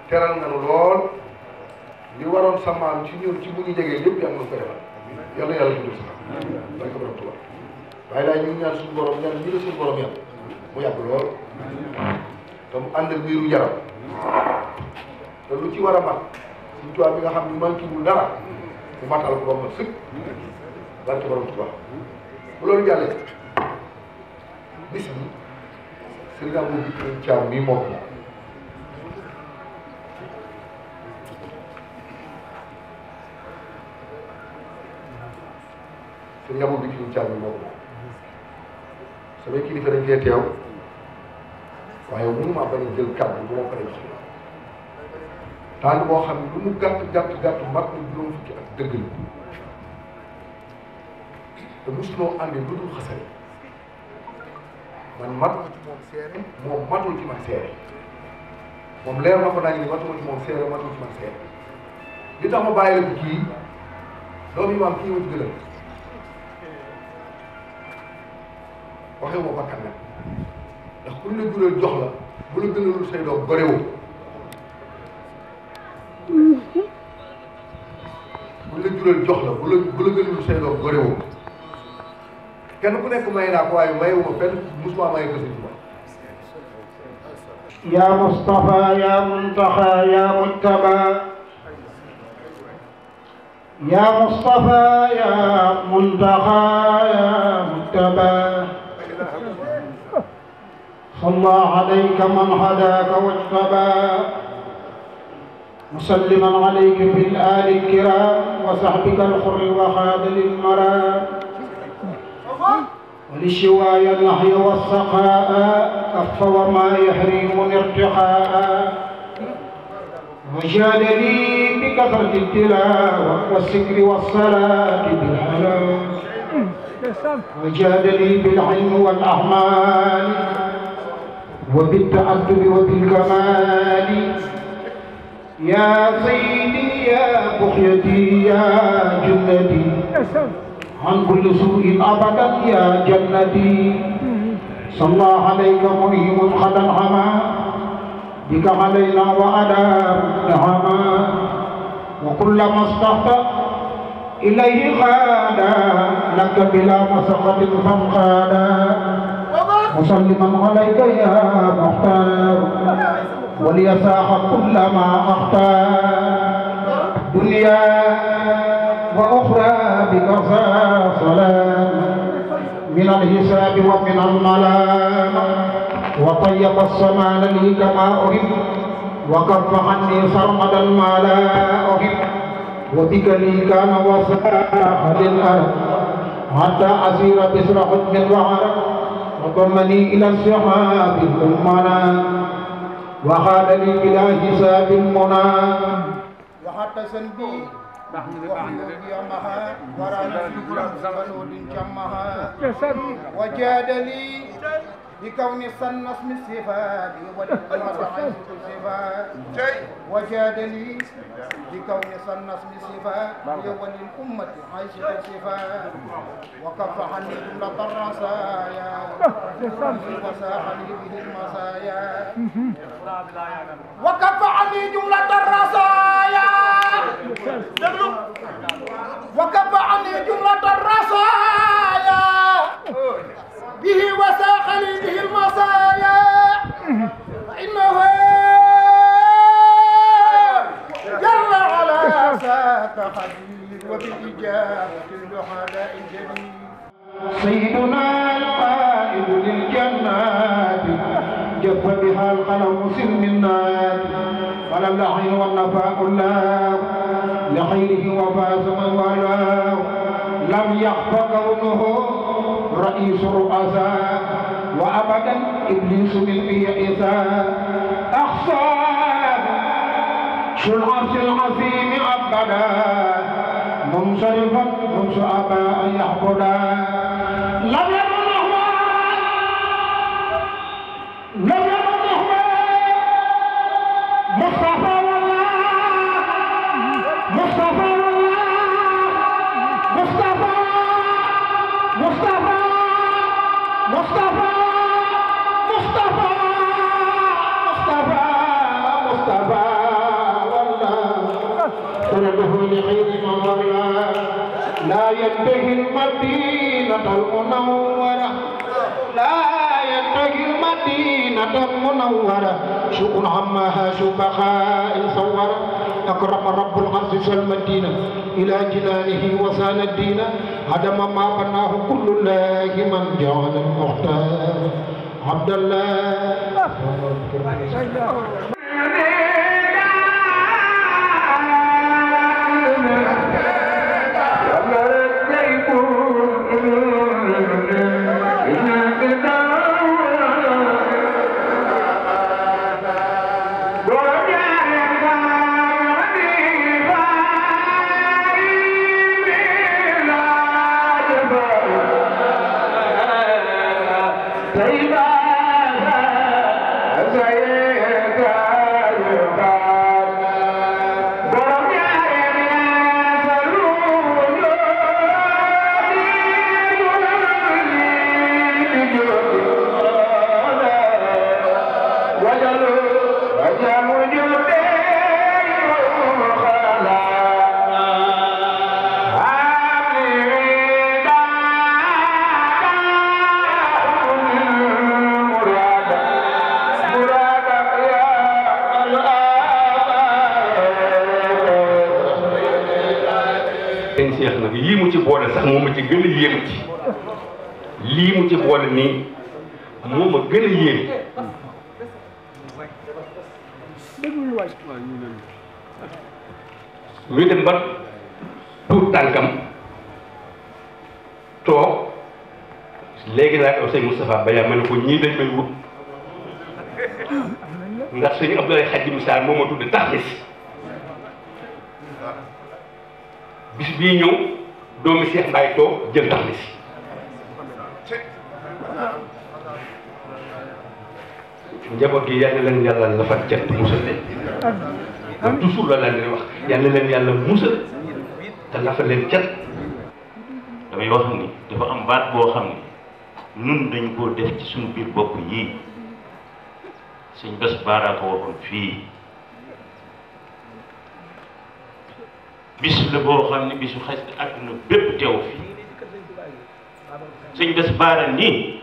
teral nga nu lool li waroon sa maam ci ñun ci bu ñu jegee lépp yàlla na ko defal yàlla yàlla guddal sax dañ ko borom tubaab waaye daal ñu ngi ñaan suñu borom ñaan ñi la suñu borom yàlla mu yàgg lool te mu ànd ak biiru yaram te lu ci war a mat suñu tubaab bi nga xam ni manqué wul dara mu matal ko ba mu mat sëkk barke borom tubaab bu loolu jàllee bis bi Serigne Abou Bikri Thiam mii moom Serigne Abou Bikri Thiam mii moom samay kilifa dañ fee teew waaye mënuma bañ a jël kàddu bu ma paree ci tànn boo xam ne lu mu gàtt gàtt mat na juróom fukki ak dëgg la te mosunoo àndi lu dul xasal man matul ci moom seere moom matul ci man seere moom leer na ko nañ ni matuma ci moom seere matul ci man seere li tax ma bàyyi la kii doomu yi maam kii ma ci gënal waxee moo bakkan nag ndax ku la jural jox la bu la gënalul say doom bëriwul bu la jural jox la bu la gënalul say doom bëriwul kenn ku nekk may naa ko waaye mayewuma fenn musuma maye ko Sëñ Tuubaa ya Mustafa ya Muntaxa ya Mujtaba ya Mustafa ya Muntaxa ya Mujtaba صلى عليك من هداك واجتبى مسلما عليك في الآل الكرام وصحبك الخر وخادل المرام وللشوايا النحي والسخاء كف وما يحرم ارتخاء وجاد لي بكثرة التلاوة والسكر والصلاة بالحلال وجاد لي بالعلم والأعمال وبالتأدب وبالكمال يا سيدي يا بخيتي يا جنتي عن كل سوء أبدا يا جنتي صلى عليك مريم خدا حما بك علينا وأدام نعما وكلما استحت إليه خادا لك بلا مسقة فانقادا مسلما عليك يا مختار وليساق كل ما اختار دنيا واخرى بك صلاه من الحساب ومن الملام وطيب السماء لي كما احب وكف عني سرمدا ما لا احب وبك لي كان وساق للارض حتى اسير بسر حكم وعرب وضمني إلى السحاب المنى وخاد لي بلا حساب المنى وحتى سنبي وحيوبي أمها ورانا بنود جمها وجاد لي بكون الصن اسم الصفات وللقمة عن الصفات وجاد لي بكون الصن اسم الصفات وللأمة عيش الصفات وكف عني جملة الرسايا وساح لي به المسايا وكف عني جملة الرسايا وكف عني جملة الرسايا به وساق لي به المسايا فإنه جل على ساق خليل وبالإجابة الوحداء الجليل سيدنا القائد للجنات جف بها القلم سن النات فلا اللعين والنفاق الله لخيره وفاز من والاه لم يخف كونه رئيس الرؤساء وابدا ابليس بالبيئساء اخصاب شو العرش العظيم ابدا منصرفا منذ ابى ان يعبدا لم يكن مصطفى والله مصطفى مصطفى سنده لخير مولا لا ينتهي المدينة المنورة لا ينتهي المدينة المنورة شؤون عمها شبخاء صورة أكرم رب العرش المدينة إلى جلاله وسان الدين هدم ما بناه كل الله من جعل المختار عبد الله lii mu ci boole sax moo ma ci gën a yéem ci lii mu ci boole nii moo ma gën a yéem ñu dem ba tuut tànkam toog léegi laa ko sëñ Moustapha Baya ma ne ko ñii dañ may wut ndax sëñ Abdoulaye Khadim Sarr moo ma tudd tax bis bii ñëw doomi Cheikh Mbaye toog jël tax si njaboot gi yal na leen yàlla lafal cet musal leen donc toujours la leen di wax yal na leen yàlla musal te lafal leen cet. damay wax ni dafa am baat boo xam ne nun dañ koo def ci suñu biir bopp yii sëñ Bass Bara ko waxoon fii bis la boo xam ne bisu xas àdduna bépp teew fii sëñ Bass Bara nii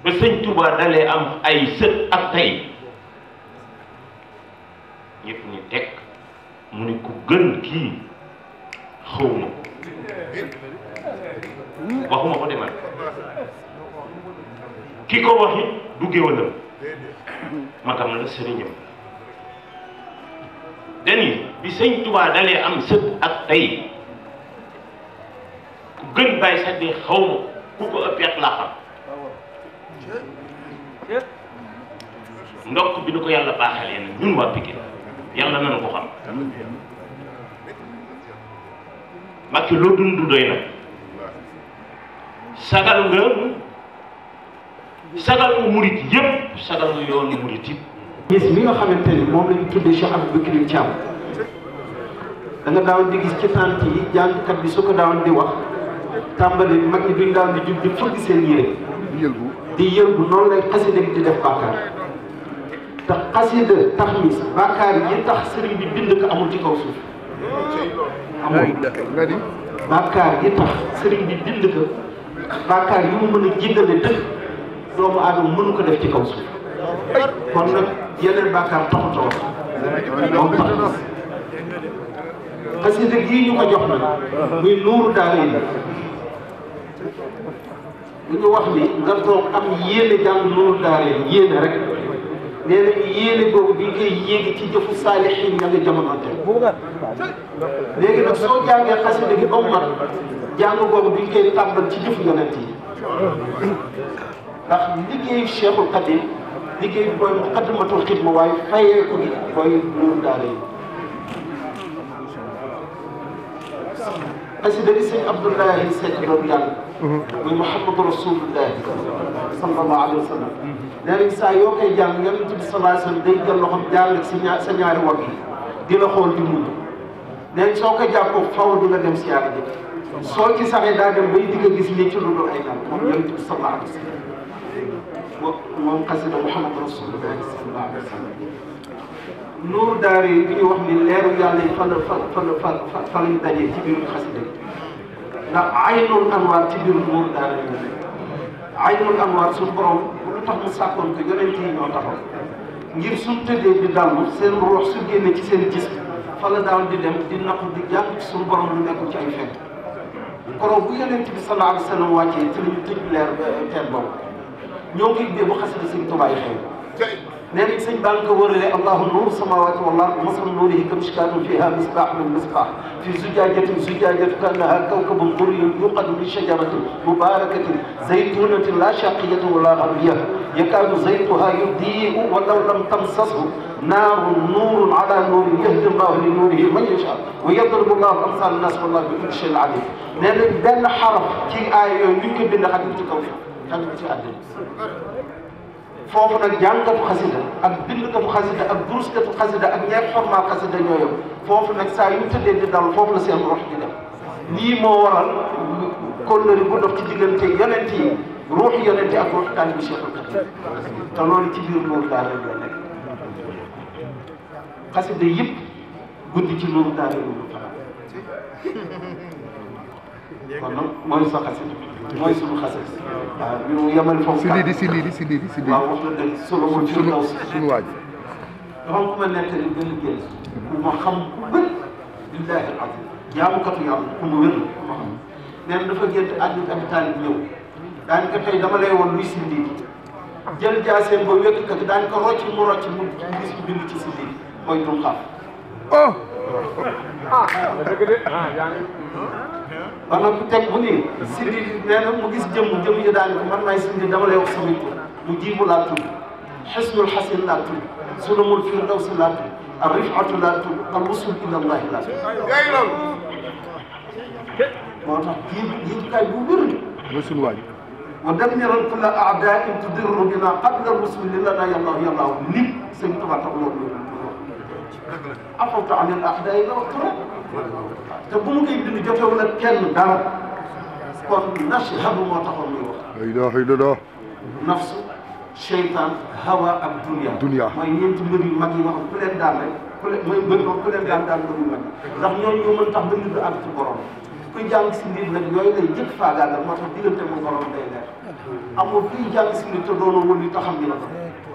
ba sëñ Touba dalee am ay sët ak tey ñëpp ñu teg mu ne ku gën kii xaw ma ko waxuma ko demal ki ko waxi du géwalam matam la sëriñam dani bi sëñ Touba dalee am sët ak tey ku gën bàyyi sax de xaw ma ku ko ëppeet laa xam ndokk bi nu ko yàlla baaxalee nag ñun waa Pikine yàlla nañu ko xam Mbàkke loo dund doy na sagal nga murit yëpp sagal nga yoonu murit yi. gis mi nga xamante ni moom lañu tuddee Cheikh Abdou Bakrim Thiam da nga daawoon di gis ci tànt yi jàngkat bi su ko daawoon di wax tàmbali mag ñi duñ daan di jug di fëgg seen yére di yëngu noonu lay xasida di def bàkkaar te xasida taxmis bàkkaar yi tax sëriñ bi bind ko amul ci kaw suuf amul bàkkaar yi tax sëriñ bi bind ko bàkkaar yi mu mën a jiddale dëkk doomu aadama mënu ko def ci kaw suuf kon nag yeneen bàkkaar taxutoo moom tax xasida gii ñu ko jox nag muy nuuru daara yi lu ñu wax ni nga toog am yéene jàng nuuru daara yi yéene rek nee nañu yéene boobu bi ñu koy yéegi ci jëfu saalixiin ya nga jamonante léegi nag soo jàngee xasida gi ba mu mat jàng boobu bi ñu koy tàmbal ci jëfu yonent yi ndax liggéeyu Cheikhul Khadim liggéey bi booy muqaddimatul xidma waaye fayee ko gi booy nuuru daara yi xasida gi sëñ Abdoulaye Seck doon jàng muy Muhammadu Rasulullahi sallallahu alayhi wa sallam nee nañ saa yoo koy jàng Yonent bi sallallahu alayhi wa sallam day jël loxoom jaarale si sa ñaari wagg yi di la xool di muñ nee nañ soo ko jàppoo faw di nga dem si yàlla ji soo ci saxee daa dem bay di nga gis lii ci lu dul ay naan moom Yonent bi sallallahu alayhi wa sallam moom xasida Muhammadu Rasulullahi sallallahu alayhi wa sallam nuuru daara yi bi ñu wax ni leeru yàlla yi fa la ñu dajee ci biir xasida ndax aynul anwaar ci biir nuuru daara yi aynul anwaar suñu borom lu tax mu sàkkoon ko yonent yi ñoo taxaw ngir suñ tëddee di dallu seen ruux su génne ci seen gis fa la daal di dem di napp di jàng ci suñu borom lu nekkul ci ay fekk koro bu yonent bi sallallahu alayhi wa sallam wàccee ci la ñu tëj leer teen boobu ñoo ngi ubbee bu xasida sëñ Tuubaa yi xew nee nañ sëñ baa ngi ko wërale allahu nuuru samawati wal ard masalu nuurihi kamishkaatin fiihaa misbaahun misbaah fi zujaajatin kaannahaa kawkabun durriyyun yuuqadu min shajaratin mubaarakatin zaytuunatin laa sharqiyyatin wa laa garbiyyatin yakaadu zaytuhaa yudii'u walaw lam tamsashu naarun nuurun alaa nuurin yahdi llaahu li nuurihi man yashaa wa yadribu llaahu amsaala nnaas wallaahu bi kulli shay'in aliim nee nañ benn xaraf ci aaya yooyu ñu ko bind xajul ci kaw xajul ci àddina foofu nag jàngkatu xasida ak bindkatu xasida ak duruskatu xasida ak ñeent xormaal xasida ñoo yem foofu nag saa yu tëddee di dal foofu la seen rox di dem lii moo waral kóllëre bu dox ci diggante yonent yi ruuxi yonent ak ruuxi taalibe Cheikhul Khadim te loolu ci biir Nuuru Daara la nekk xasida yëpp guddi ci Nuuru Daara la kon nag mooy sa xasida mooy suñu xasida waaw ñu yemal foofu. si lii waaw wax na dëgg solo moom suñu waaj. dafa am ku ma nettali benn génn ku ma xam ku bëri billaahi al-aziim jaamukatu yàlla ku ma wér ku ma xam nee na dafa gént àddina ak taalib ñëw daañu ko tey dama lay woon luy sindi jël jaaseen ba wékk kat daañu ko rocc mu gis bind ci sindi mooy dum xaaf. oh. maanaam ku teg bu nii sindi nee na mu gis jëmm ji daañu ko man maay sindi dama lay wax samay tur mu jiibu laa tudd xisnul xasin laa tudd sunamul firdawsi laa tudd ar rifatu laa tudd al wusul ila allahi laa tudd moo tax jiibukaay bu wér mooy suñu waaj. wa damiran kulla aadain tudirru bina qabla rusuli lana yàllaahu nit sëñ Tuubaa tax loolu afawta anil aadaai la waxtu rek te bu mu koy bind jotewul ak kenn dara kon nashhadu moo taxoon muy wax la ilaha illallah. nafsu seytaan hawa ak dunia mooy ñeenti mbir yu mag yi nga xam ku leen daan rek mooy mbir moom ku leen daan mbir yu mag ndax ñooñu ñoo mën tax ba nit du àgg ci borom kuy jàng si nit nag yooyu lay jëkk faagaagal moo tax diggante mu borom day leer amul kuy jàng si nit te doonoo wël yi taxam ni la ko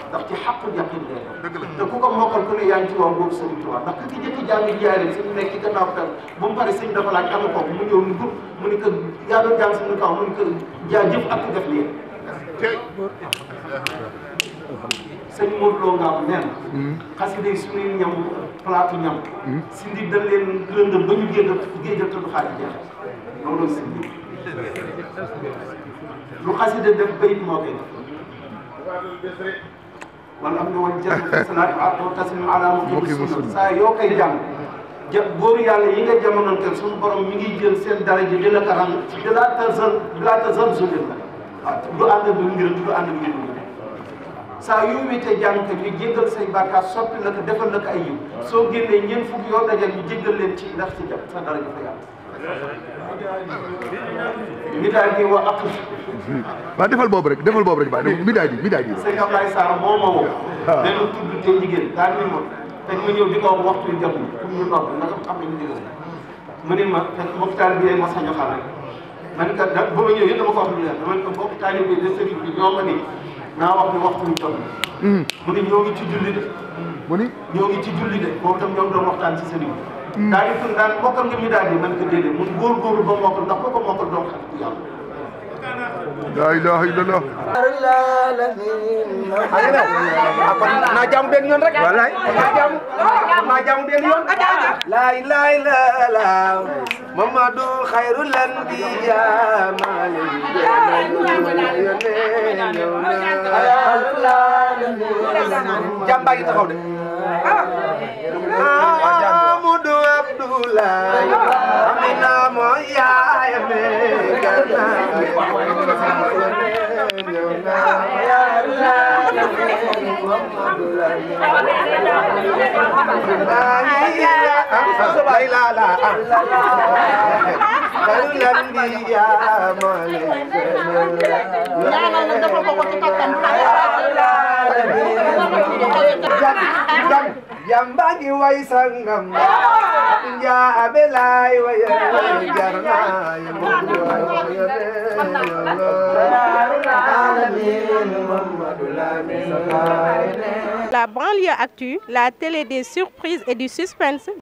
ndax ci xàqu yaqin lay doon te ku ko mokkal ku ne yaa ngi ci waaw boobu Sëriñ Tuubaa ndax ki jëkk jàng jaaree si mu nekk ci gannaaw tam bu mu pare sëñ dafa laaj ama kooku mu ñëw ni gub mu ni que yaa doon jàng si nu kaw mu ni que jaajëf ak def lii sëñ Modou Lo nga am nee na xasida yi suñuy ñam plaatu ñam si ndi dañ leen lëndëm ba ñu géejal te du xaaj jeex loolu si ndi lu xasida def bayit moo koy def wala am na woon jël salaatu wa taslim ala muqim saa yoo koy jàng góoru yàlla yi nga jamonoonteel suñu borom mi ngi jël seen daraja di la ko ràng di la tazalzul la waaw du ànd ak ngir du ànd ak ngir saa yoo wéetee jàng ñu jéggal say bàkkaar soppi la ko defal la ko ay yiw soo génnee ñeent fukk yoo dajal ñu jéggal leen ci ndax ci jàpp sa dara ju fa yàlla. midaay bi wa ak. waaw defal boobu rek baax midaay bi. sëñ Ablaye Sarr moo ma woo. waaw nee na tudd te jigéen daal ni ma fekk ma ñëw di ko wax waxtu wi jot pour ñu nopp naka xam nañu digal mu ne ma fekk mbokk taalibe bi ma sañ a xam rek man kat da ba ma ñëw yëpp dama ko wax lu leer dama ne ko mbokk taalibe bi de sëriñ bi ñoo ma ni naa wax ni waxtu wi jot mu ne ñoo ngi ci julli de mu ni ñoo ngi ci julli de boobu tam ñoo ngi doon waxtaan ci sëriñ bi daal di tun daan mokkal nga mi daal di man ko déedéet mun góorgóorlu ba mokkal ndax boo ko mokkal doon xam ku yàlla la ilaha illallah naa jaamu benn yoon rek wallaay naa jaamu benn yoon la ilaha illallah Mamadu khairul anbiya jàmm baa ngi taxaw de Amadou Abdoulaye Amina mo yaayam Jambagi way sangam ja abelay way jarna La banlieue actu, la télé des surprises et du suspense.